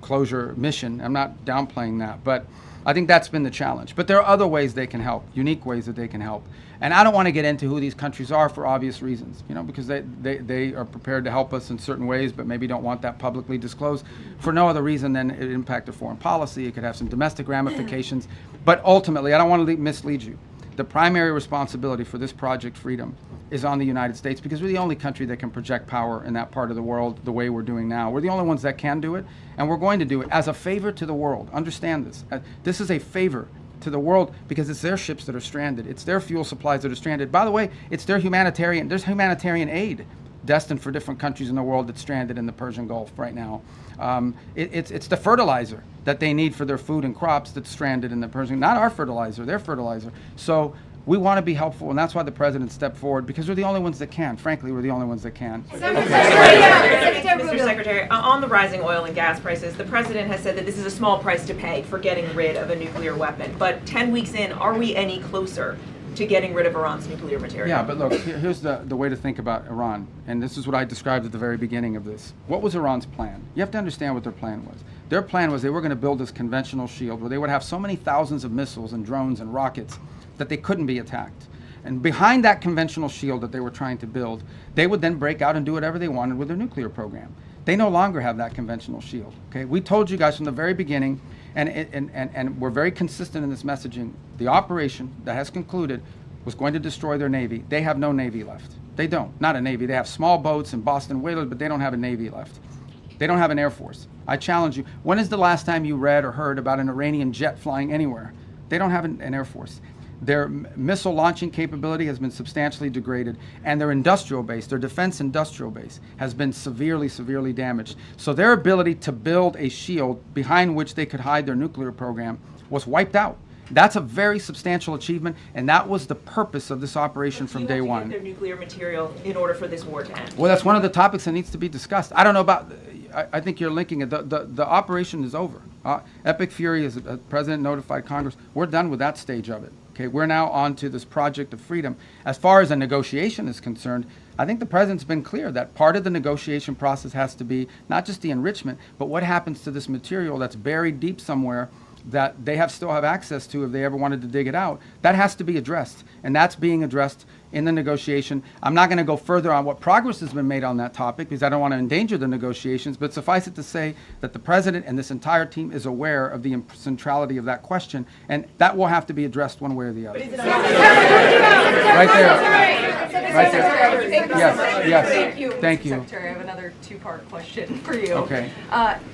Speaker 1: closure mission. I'm not downplaying that, but I think that's been the challenge. But there are other ways they can help, unique ways that they can help. And I don't want to get into who these countries are for obvious reasons, because they are prepared to help us in certain ways, but maybe don't want that publicly disclosed for no other reason than it impact their foreign policy. It could have some domestic ramifications. But ultimately, I don't want to mislead you. The primary responsibility for this Project Freedom is on the United States because we're the only country that can project power in that part of the world the way we're doing now. We're the only ones that can do it, and we're going to do it as a favor to the world. Understand this. This is a favor to the world because it's their ships that are stranded. It's their fuel supplies that are stranded. By the way, it's their there's humanitarian aid destined for different countries in the world that's stranded in the Persian Gulf right now. It's the fertilizer that they need for their food and crops that's stranded in the Persian, not our fertilizer, their fertilizer. So we want to be helpful, and that's why the president stepped forward, because we're the only ones that can. Frankly, we're the only ones that can.
Speaker 14: Mr. Secretary, on the rising oil and gas prices, the president has said that this is a small price to pay for getting rid of a nuclear weapon. But 10 weeks in, are we any closer to getting rid of Iran's nuclear material?
Speaker 1: Yeah, but look, here's the way to think about Iran, and this is what I described at the very beginning of this. What was Iran's plan? You have to understand what their plan was. Their plan was they were going to build this conventional shield where they would have so many thousands of missiles and drones and rockets that they couldn't be attacked. And behind that conventional shield that they were trying to build, they would then break out and do whatever they wanted with their nuclear program. They no longer have that conventional shield. Okay, we told you guys from the very beginning, and we're very consistent in this messaging. The operation that has concluded was going to destroy their Navy. They have no Navy left. They don't. Not a Navy. They have small boats and Boston whalers, but they don't have a Navy left. They don't have an Air Force. I challenge you. When is the last time you read or heard about an Iranian jet flying anywhere? They don't have an Air Force. Their missile launching capability has been substantially degraded, and their industrial base, their defense industrial base, has been severely, severely damaged. So their ability to build a shield behind which they could hide their nuclear program was wiped out. That's a very substantial achievement, and that was the purpose of this operation from day one.
Speaker 14: Get their nuclear material in order for this war to end.
Speaker 1: Well, that's one of the topics that needs to be discussed. I don't know about, I think you're linking it. The operation is over. Epic Fury, as the President notified Congress, we're done with that stage of it. Okay, we're now on to this project of freedom. As far as a negotiation is concerned, I think the President's been clear that part of the negotiation process has to be not just the enrichment, but what happens to this material that's buried deep somewhere that they still have access to if they ever wanted to dig it out. That has to be addressed, and that's being addressed in the negotiation. I'm not going to go further on what progress has been made on that topic because I don't want to endanger the negotiations, but suffice it to say that the President and this entire team is aware of the centrality of that question, and that will have to be addressed one way or the other. Right there. Right there. Yes. Thank you.
Speaker 11: Secretary, I have another two-part question for you.
Speaker 1: Okay.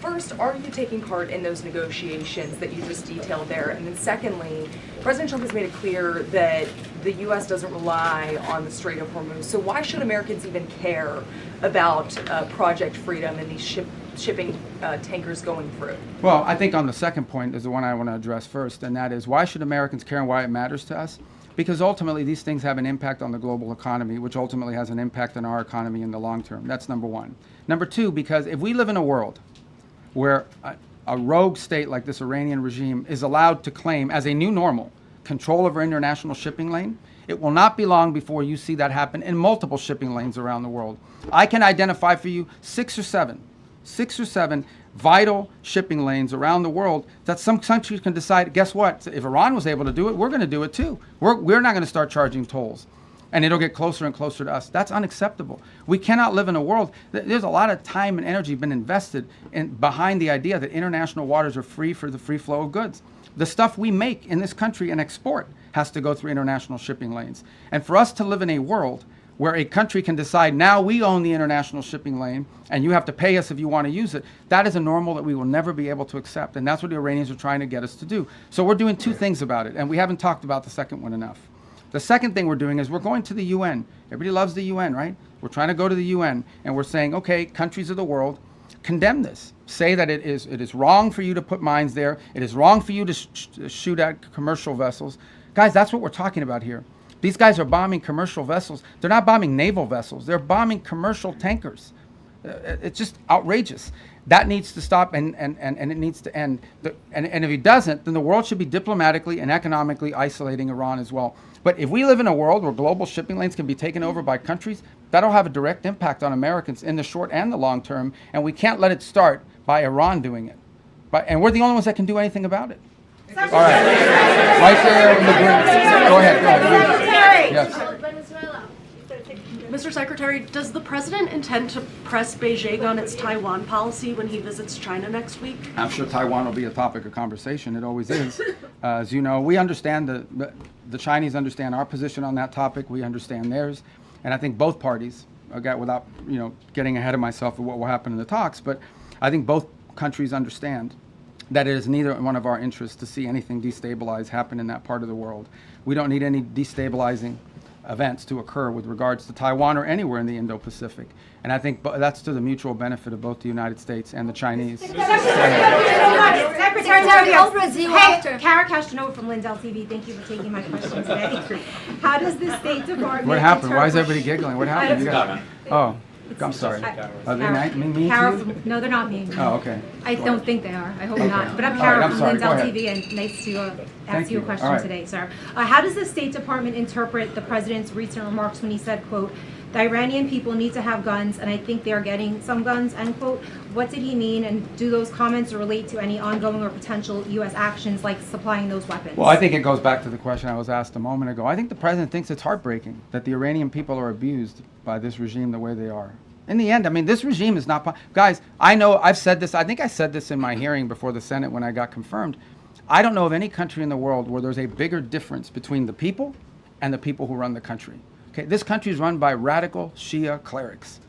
Speaker 11: First, are you taking part in those negotiations that you just detailed there? And then secondly, President Trump has made it clear that the U.S. doesn't rely on the Strait of Hormuz. So why should Americans even care about Project Freedom and these shipping tankers going through?
Speaker 1: Well, I think on the second point is the one I want to address first, and that is why should Americans care and why it matters to us? Because ultimately these things have an impact on the global economy, which ultimately has an impact on our economy in the long term. That's number one. Number two, because if we live in a world where a rogue state like this Iranian regime is allowed to claim as a new normal control over international shipping lane, it will not be long before you see that happen in multiple shipping lanes around the world. I can identify for you six or seven vital shipping lanes around the world that some countries can decide, guess what, if Iran was able to do it, we're going to do it too. We're not going to start charging tolls. And it'll get closer and closer to us. That's unacceptable. We cannot live in a world, there's a lot of time and energy been invested behind the idea that international waters are free for the free flow of goods. The stuff we make in this country and export has to go through international shipping lanes. And for us to live in a world where a country can decide, now we own the international shipping lane and you have to pay us if you want to use it, that is a normal that we will never be able to accept. And that's what the Iranians are trying to get us to do. So we're doing two things about it, and we haven't talked about the second one enough. The second thing we're doing is we're going to the UN. Everybody loves the UN, right? We're trying to go to the UN, and we're saying, okay, countries of the world, condemn this. Say that it is wrong for you to put mines there. It is wrong for you to shoot at commercial vessels. Guys, that's what we're talking about here. These guys are bombing commercial vessels. They're not bombing naval vessels. They're bombing commercial tankers. It's just outrageous. That needs to stop, and it needs to end. And if it doesn't, then the world should be diplomatically and economically isolating Iran as well. But if we live in a world where global shipping lanes can be taken over by countries, that'll have a direct impact on Americans in the short and the long term, and we can't let it start by Iran doing it. And we're the only ones that can do anything about it. All right. Right there in the green. Go ahead. Yes.
Speaker 15: Mr. Secretary, does the President intend to press Beijing on its Taiwan policy when he visits China next week?
Speaker 1: I'm sure Taiwan will be a topic of conversation. It always is. As you know, we understand the Chinese understand our position on that topic. We understand theirs. And I think both parties, without getting ahead of myself of what will happen in the talks, but I think both countries understand that it is neither one of our interests to see anything destabilize happen in that part of the world. We don't need any destabilizing events to occur with regards to Taiwan or anywhere in the Indo-Pacific. And I think that's to the mutual benefit of both the United States and the Chinese.
Speaker 16: Secretary, Kara Castanova from Lindell TV. Thank you for taking my question today. How does the State Department...
Speaker 1: What happened? Why is everybody giggling? What happened? I'm sorry. Are they mean
Speaker 16: Kara
Speaker 1: to you?
Speaker 16: No, they're not mean.
Speaker 1: Oh, okay.
Speaker 16: I don't think they are. I hope
Speaker 1: Okay.
Speaker 16: not. But I'm
Speaker 1: All
Speaker 16: Kara
Speaker 1: right, I'm
Speaker 16: from
Speaker 1: sorry.
Speaker 16: Lindell
Speaker 1: Go ahead.
Speaker 16: TV, and nice to
Speaker 1: Thank
Speaker 16: ask you a
Speaker 1: you.
Speaker 16: question
Speaker 1: All right.
Speaker 16: today, sir. How does the State Department interpret the President's recent remarks when he said, quote, the Iranian people need to have guns, and I think they are getting some guns, end quote. What did he mean, and do those comments relate to any ongoing or potential U.S. actions like supplying those weapons?
Speaker 1: Well, I think it goes back to the question I was asked a moment ago. I think the President thinks it's heartbreaking that the Iranian people are abused by this regime the way they are. In the end, I mean, this regime is not, guys, I know, I've said this, I think I said this in my hearing before the Senate when I got confirmed. I don't know of any country in the world where there's a bigger difference between the people and the people who run the country. Okay, this country is run by radical Shia clerics.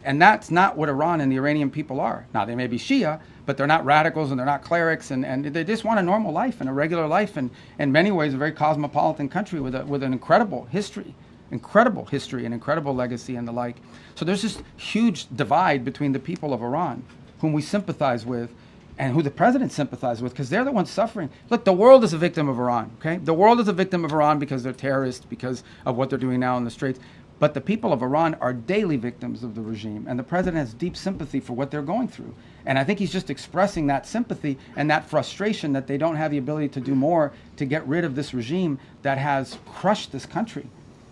Speaker 1: And that's not what Iran and the Iranian people are. Now, they may be Shia, but they're not radicals and they're not clerics, and they just want a normal life and a regular life, and in many ways a very cosmopolitan country with an incredible history and incredible legacy and the like. So there's this huge divide between the people of Iran, whom we sympathize with, and who the president sympathizes with, because they're the ones suffering. Look, the world is a victim of Iran, okay? The world is a victim of Iran because they're terrorists, because of what they're doing now in the Straits. But the people of Iran are daily victims of the regime, and the president has deep sympathy for what they're going through. And I think he's just expressing that sympathy and that frustration that they don't have the ability to do more to get rid of this regime that has crushed this country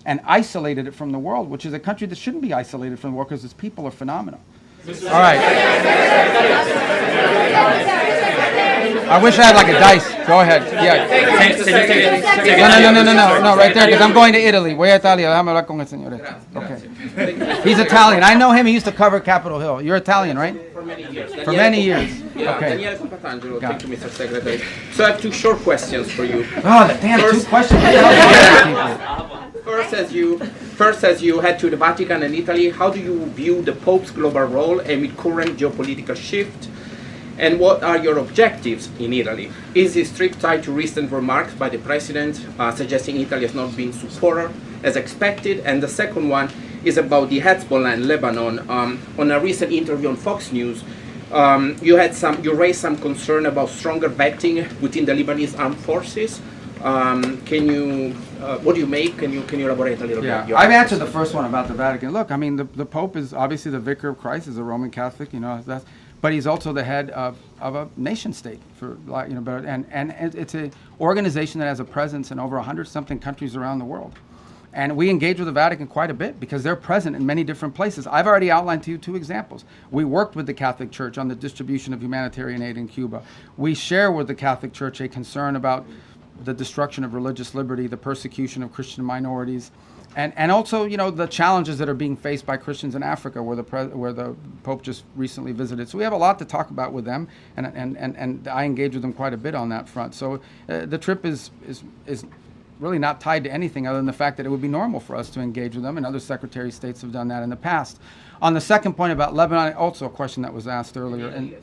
Speaker 1: and isolated it from the world, which is a country that shouldn't be isolated from the world because its people are phenomenal. All right. I wish I had like a dice. Go ahead. Yeah. No, right there, because I'm going to Italy. Voy a Italia. Déjame hablar con el señor. Okay. He's Italian. I know him. He used to cover Capitol Hill. You're Italian, right?
Speaker 17: For many years.
Speaker 1: For many years.
Speaker 17: Yeah,
Speaker 1: Okay.
Speaker 17: Daniele Papatangelo. Thank you, Mr. Secretary. So I have two short questions for you.
Speaker 1: Oh, damn, two questions.
Speaker 17: First, as you head to the Vatican and Italy, how do you view the Pope's global role amid current geopolitical shift? And what are your objectives in Italy? Is this trip tied to recent remarks by the President suggesting Italy has not been supported as expected? And the second one is about the Hezbollah in Lebanon. On a recent interview on Fox News, you raised some concern about stronger vetting within the Lebanese armed forces. What do you make? Can you elaborate a little bit?
Speaker 1: Yeah, I've answered the first one about the Vatican. Look, I mean, the Pope is obviously the vicar of Christ, is a Roman Catholic, but he's also the head of a nation state, and it's an organization that has a presence in over 100-something countries around the world. And we engage with the Vatican quite a bit because they're present in many different places. I've already outlined to you two examples. We worked with the Catholic Church on the distribution of humanitarian aid in Cuba. We share with the Catholic Church a concern about the destruction of religious liberty, the persecution of Christian minorities, and also, the challenges that are being faced by Christians in Africa, where the Pope just recently visited. So we have a lot to talk about with them, and I engage with them quite a bit on that front. So the trip is really not tied to anything other than the fact that it would be normal for us to engage with them, and other Secretary of States have done that in the past. On the second point about Lebanon, also a question that was asked earlier. And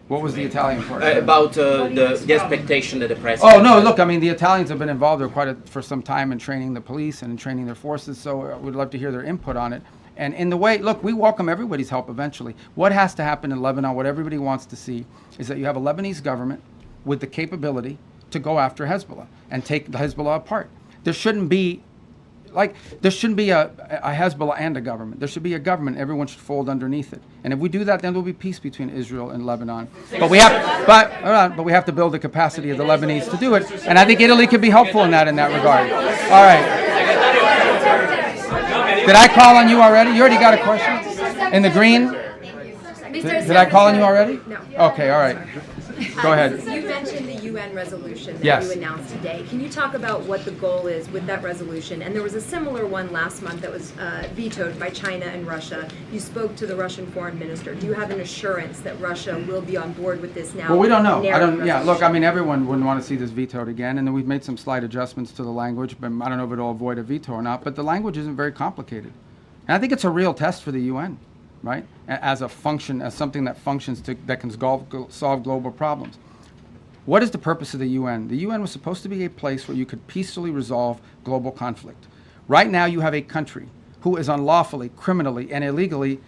Speaker 1: what was the Italian part?
Speaker 17: About the expectation that the President...
Speaker 1: Oh, no, look, I mean, the Italians have been involved for some time in training the police and in training their forces, so we'd love to hear their input on it. And in the way, look, we welcome everybody's help eventually. What has to happen in Lebanon, what everybody wants to see, is that you have a Lebanese government with the capability to go after Hezbollah and take the Hezbollah apart. There shouldn't be a Hezbollah and a government. There should be a government. Everyone should fold underneath it. And if we do that, then there'll be peace between Israel and Lebanon. But we have to build the capacity of the Lebanese to do it. And I think Italy could be helpful in that regard. All right. Did I call on you already? You already got a question? In the green? Did I call on you already?
Speaker 4: No.
Speaker 1: Okay, all right. Go ahead.
Speaker 4: You mentioned the UN resolution that
Speaker 1: Yes.
Speaker 4: you announced today. Can you talk about what the goal is with that resolution? And there was a similar one last month that was vetoed by China and Russia. You spoke to the Russian foreign minister. Do you have an assurance that Russia will be on board with this now?
Speaker 1: Well, we don't know.
Speaker 4: narrow
Speaker 1: Yeah, look, I mean, everyone wouldn't want to see this vetoed again, and then we've made some slight adjustments to the language, but I don't know if it'll avoid a veto or not, but the language isn't very complicated. And I think it's a real test for the UN, right? As something that functions that can solve global problems. What is the purpose of the UN? The UN was supposed to be a place where you could peacefully resolve global conflict. Right now you have a country who is unlawfully, criminally, and illegally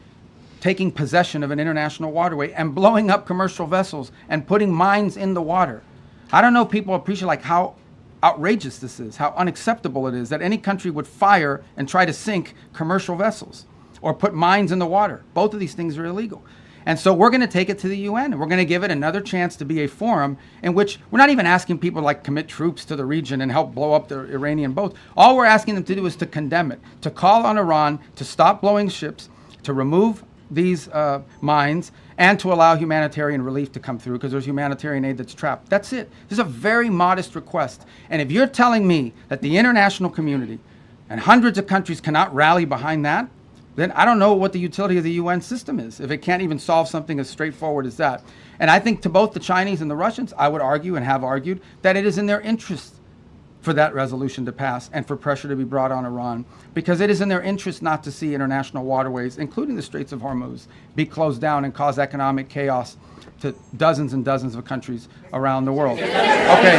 Speaker 1: taking possession of an international waterway and blowing up commercial vessels and putting mines in the water. I don't know if people appreciate how outrageous this is, how unacceptable it is that any country would fire and try to sink commercial vessels or put mines in the water. Both of these things are illegal. And so we're going to take it to the UN, and we're going to give it another chance to be a forum in which we're not even asking people to commit troops to the region and help blow up the Iranian boats. All we're asking them to do is to condemn it, to call on Iran to stop blowing ships, to remove these mines, and to allow humanitarian relief to come through, because there's humanitarian aid that's trapped. That's it. This is a very modest request. And if you're telling me that the international community and hundreds of countries cannot rally behind that, then I don't know what the utility of the UN system is if it can't even solve something as straightforward as that. And I think to both the Chinese and the Russians, I would argue and have argued that it is in their interest for that resolution to pass and for pressure to be brought on Iran, because it is in their interest not to see international waterways, including the Straits of Hormuz, be closed down and cause economic chaos to dozens and dozens of countries around the world. Okay.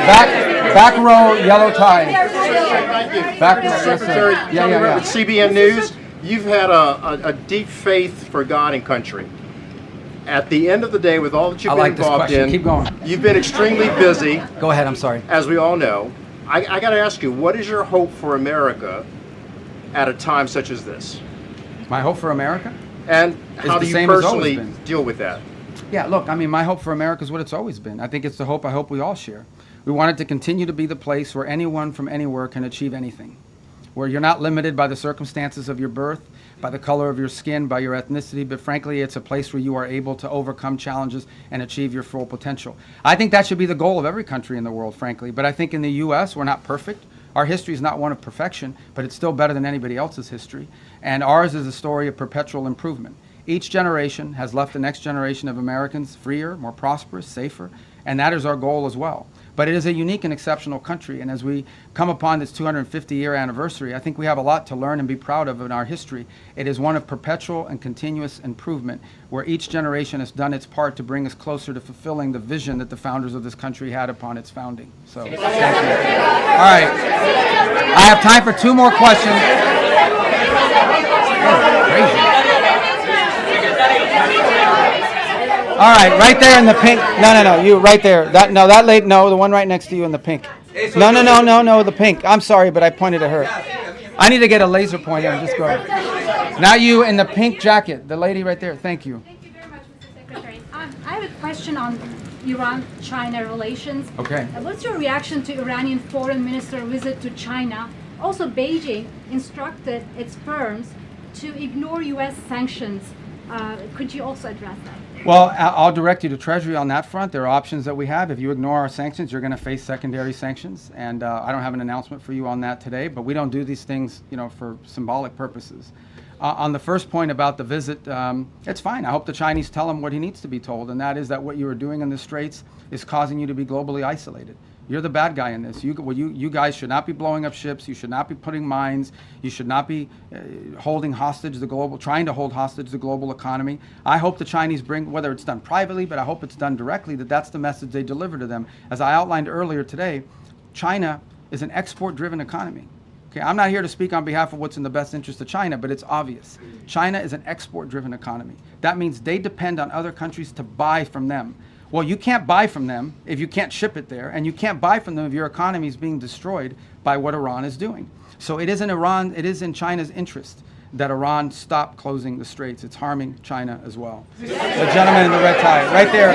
Speaker 1: Back row, yellow tie. Back row, yes,
Speaker 18: Secretary,
Speaker 1: sir. Yeah.
Speaker 18: with CBN News, you've had a deep faith for God and country. At the end of the day, with all that you've been involved in,
Speaker 1: Keep going.
Speaker 18: you've been extremely busy.
Speaker 1: Go ahead, I'm sorry.
Speaker 18: As we all know. I got to ask you, what is your hope for America at a time such as this?
Speaker 1: My hope for America?
Speaker 18: And how do
Speaker 1: the
Speaker 18: you
Speaker 1: same as always
Speaker 18: personally
Speaker 1: been.
Speaker 18: deal with that?
Speaker 1: Yeah, look, I mean, my hope for America is what it's always been. I think it's the hope I hope we all share. We want it to continue to be the place where anyone from anywhere can achieve anything, where you're not limited by the circumstances of your birth, by the color of your skin, by your ethnicity, but frankly, it's a place where you are able to overcome challenges and achieve your full potential. I think that should be the goal of every country in the world, frankly, but I think in the U.S., we're not perfect. Our history is not one of perfection, but it's still better than anybody else's history, and ours is a story of perpetual improvement. Each generation has left the next generation of Americans freer, more prosperous, safer, and that is our goal as well. But it is a unique and exceptional country, and as we come upon this 250-year anniversary, I think we have a lot to learn and be proud of in our history. It is one of perpetual and continuous improvement, where each generation has done its part to bring us closer to fulfilling the vision that the founders of this country had upon its founding. So, thank you. All right. I have time for 2 more questions. Oh, crazy. All right, right there in the pink. No, you right there. That lady. No, the one right next to you in the pink. No, the pink. I'm sorry, but I pointed at her. I need to get a laser pointer and just go. Now you in the pink jacket, the lady right there. Thank you.
Speaker 19: Thank you very much, Mr. Secretary. I have a question on Iran-China relations.
Speaker 1: Okay.
Speaker 19: What's your reaction to Iranian foreign minister visit to China? Also, Beijing instructed its firms to ignore U.S. sanctions. Could you also address that?
Speaker 1: Well, I'll direct you to Treasury on that front. There are options that we have. If you ignore our sanctions, you're going to face secondary sanctions. And I don't have an announcement for you on that today, but we don't do these things, for symbolic purposes. On the first point about the visit, it's fine. I hope the Chinese tell him what he needs to be told, and that is that what you are doing in the Straits is causing you to be globally isolated. You're the bad guy in this. You guys should not be blowing up ships. You should not be putting mines. You should not be trying to hold hostage the global economy. I hope the Chinese bring, whether it's done privately, but I hope it's done directly, that's the message they deliver to them. As I outlined earlier today, China is an export-driven economy. Okay, I'm not here to speak on behalf of what's in the best interest of China, but it's obvious. China is an export-driven economy. That means they depend on other countries to buy from them. Well, you can't buy from them if you can't ship it there, and you can't buy from them if your economy is being destroyed by what Iran is doing. So it is in China's interest that Iran stop closing the straits. It's harming China as well. The gentleman in the red tie, right there.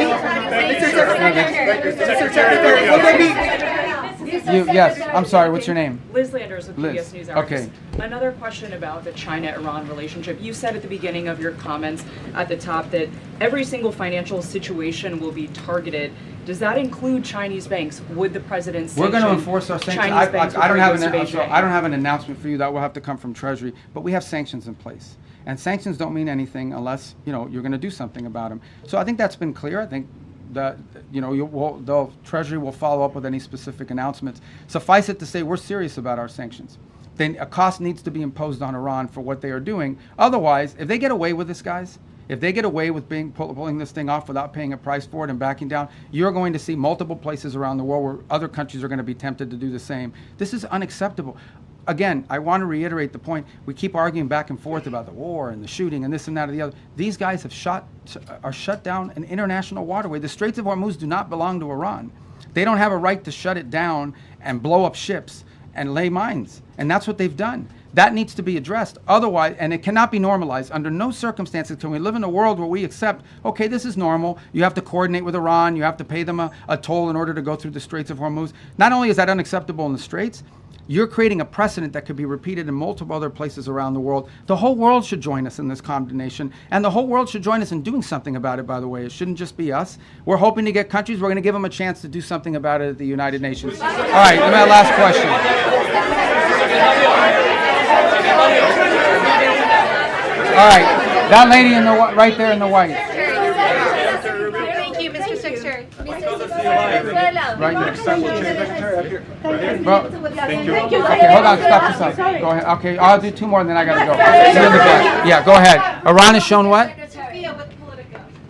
Speaker 1: Yes, I'm sorry, what's your name?
Speaker 20: Liz Landers with PBS NewsHour.
Speaker 1: Okay.
Speaker 20: Another question about the China-Iran relationship. You said at the beginning of your comments at the top that every single financial situation will be targeted. Does that include Chinese banks? Would the president sanction
Speaker 1: We're going to enforce our sanctions.
Speaker 20: Chinese banks
Speaker 1: I don't
Speaker 20: before
Speaker 1: have an announcement for you. That will have to come from Treasury. But we have sanctions in place. And sanctions don't mean anything unless, you're going to do something about them. So I think that's been clear. I think that, the Treasury will follow up with any specific announcements. Suffice it to say, we're serious about our sanctions. Then a cost needs to be imposed on Iran for what they are doing. Otherwise, if they get away with this, guys, if they get away with pulling this thing off without paying a price for it and backing down, you're going to see multiple places around the world where other countries are going to be tempted to do the same. This is unacceptable. Again, I want to reiterate the point. We keep arguing back and forth about the war and the shooting and this and that and the other. These guys are shut down an international waterway. The Straits of Hormuz do not belong to Iran. They don't have a right to shut it down and blow up ships and lay mines. And that's what they've done. That needs to be addressed. Otherwise, and it cannot be normalized. Under no circumstances can we live in a world where we accept, okay, this is normal. You have to coordinate with Iran. You have to pay them a toll in order to go through the Straits of Hormuz. Not only is that unacceptable in the Straits, you're creating a precedent that could be repeated in multiple other places around the world. The whole world should join us in this condemnation, and the whole world should join us in doing something about it, by the way. It shouldn't just be us. We're hoping to get countries. We're going to give them a chance to do something about it at the United Nations. All right, my last question. All right, that lady in the right there in the white.
Speaker 10: Thank you, Mr. Secretary.
Speaker 1: Right next to
Speaker 10: Secretary.
Speaker 1: Well,
Speaker 10: Thank you.
Speaker 1: okay, hold on, stop this up. Go ahead. Okay, I'll do two more and then I gotta go. See you in the back. Yeah, go ahead. Iran has shown what?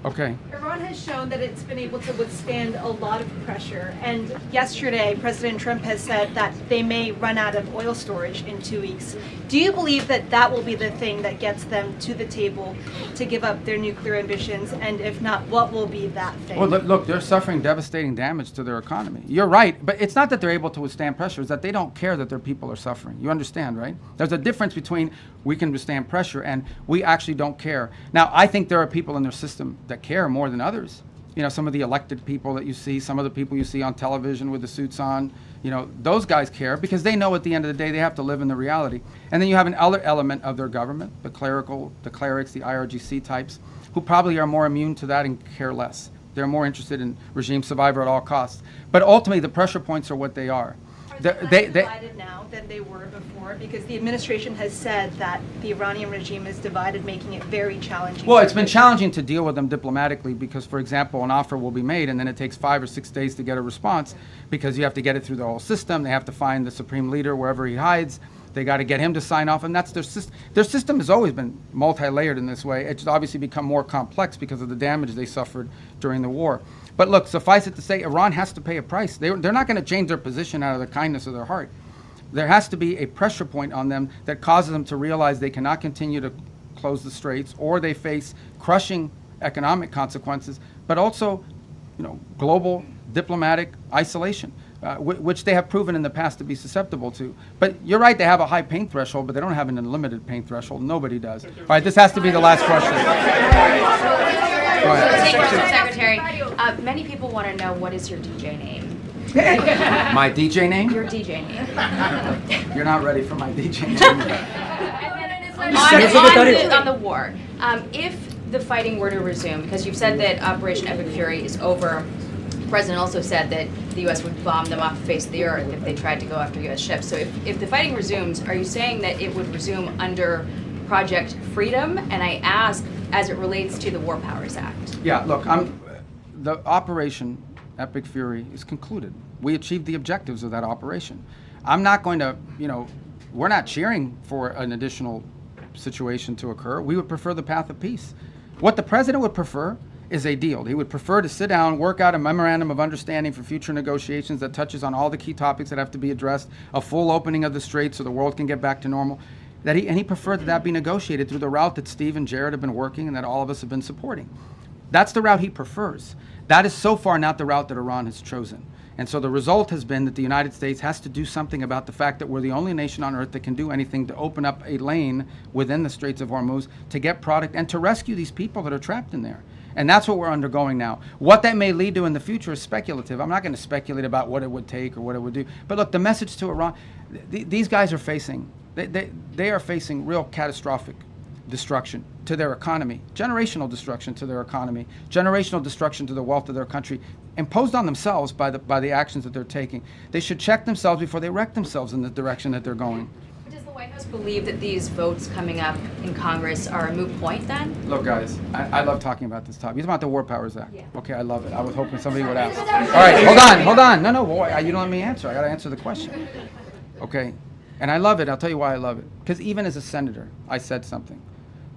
Speaker 1: Okay.
Speaker 21: Iran has shown that it's been able to withstand a lot of pressure. And yesterday, President Trump has said that they may run out of oil storage in 2 weeks. Do you believe that that will be the thing that gets them to the table to give up their nuclear ambitions? And if not, what will be that thing?
Speaker 1: Well, look, they're suffering devastating damage to their economy. You're right, but it's not that they're able to withstand pressure, it's that they don't care that their people are suffering. You understand, right? There's a difference between we can withstand pressure and we actually don't care. Now, I think there are people in their system that care more than others. You know, some of the elected people that you see, some of the people you see on television with the suits on, you know, those guys care because they know at the end of the day they have to live in the reality. And then you have an other element of their government, the clerics, the IRGC types, who probably are more immune to that and care less. They're more interested in regime survival at all costs. But ultimately, the pressure points are what they are.
Speaker 21: They divided now than they were before, because the administration has said that the Iranian regime is divided, making it very challenging.
Speaker 1: Well, it's been challenging to deal with them diplomatically because, for example, an offer will be made and then it takes 5 or 6 days to get a response because you have to get it through the whole system. They have to find the supreme leader wherever he hides. They got to get him to sign off, and that's their system. Their system has always been multi-layered in this way. It's obviously become more complex because of the damage they suffered during the war. But look, suffice it to say, Iran has to pay a price. They're not going to change their position out of the kindness of their heart. There has to be a pressure point on them that causes them to realize they cannot continue to close the straits, or they face crushing economic consequences, but also, you know, global diplomatic isolation, which they have proven in the past to be susceptible to. But you're right, they have a high pain threshold, but they don't have an unlimited pain threshold. Nobody does. All right, this has to be the last question. Go ahead.
Speaker 22: Mr. Secretary, many people want to know, what is your DJ name?
Speaker 1: My DJ name?
Speaker 22: Your DJ name.
Speaker 1: You're not ready for my DJ name.
Speaker 22: On the war, if the fighting were to resume, because you've said that Operation Epic Fury is over, the President also said that the U.S. would bomb them off the face of the earth if they tried to go after U.S. ships. So if the fighting resumes, are you saying that it would resume under Project Freedom? And I ask, as it relates to the War Powers Act.
Speaker 1: Yeah, look, the Operation Epic Fury is concluded. We achieved the objectives of that operation. I'm not going to, you know, we're not cheering for an additional situation to occur. We would prefer the path of peace. What the President would prefer is a deal. He would prefer to sit down, work out a memorandum of understanding for future negotiations that touches on all the key topics that have to be addressed, a full opening of the Strait so the world can get back to normal. He preferred that be negotiated through the route that Steve and Jared have been working and that all of us have been supporting. That's the route he prefers. That is so far not the route that Iran has chosen. And so the result has been that the United States has to do something about the fact that we're the only nation on earth that can do anything to open up a lane within the Straits of Hormuz to get product and to rescue these people that are trapped in there. And that's what we're undergoing now. What that may lead to in the future is speculative. I'm not going to speculate about what it would take or what it would do. But look, the message to Iran, these guys are facing, they are facing real catastrophic destruction to their economy, generational destruction to their economy, generational destruction to the wealth of their country, imposed on themselves by the actions that they're taking. They should check themselves before they wreck themselves in the direction that they're going.
Speaker 22: Does the White House believe that these votes coming up in Congress are a moot point then?
Speaker 1: Look, guys, I love talking about this topic. It's about the War Powers Act. Yeah. Okay, I love it. I was hoping somebody would ask. All right, hold on. No, boy, you don't let me answer. I got to answer the question. Okay, and I love it. I'll tell you why I love it. Because even as a senator, I said something.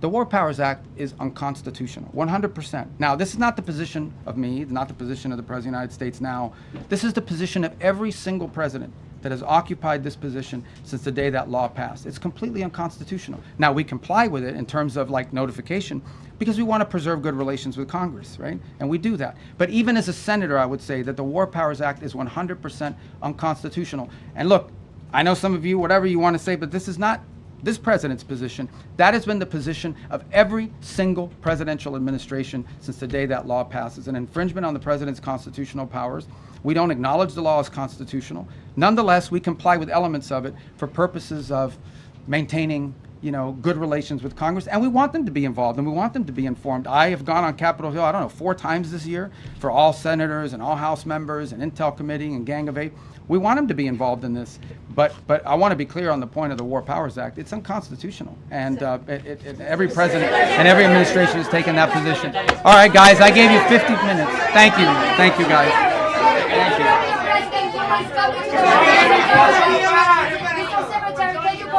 Speaker 1: The War Powers Act is unconstitutional, 100%. Now, this is not the position of me, not the position of the President of the United States now. This is the position of every single president that has occupied this position since the day that law passed. It's completely unconstitutional. Now, we comply with it in terms of like notification because we want to preserve good relations with Congress, right? And we do that. But even as a senator, I would say that the War Powers Act is 100% unconstitutional. And look, I know some of you, whatever you want to say, but this is not this president's position. That has been the position of every single presidential administration since the day that law passes. An infringement on the president's constitutional powers. We don't acknowledge the law as constitutional. Nonetheless, we comply with elements of it for purposes of maintaining good relations with Congress, and we want them to be involved, and we want them to be informed. I have gone on Capitol Hill, 4 times this year for all senators and all House members and Intel Committee and Gang of Eight. We want them to be involved in this, but I want to be clear on the point of the War Powers Act. It's unconstitutional, and every president and every administration has taken that position. All right, guys, I gave you 50 minutes. Thank you, guys. Thank you.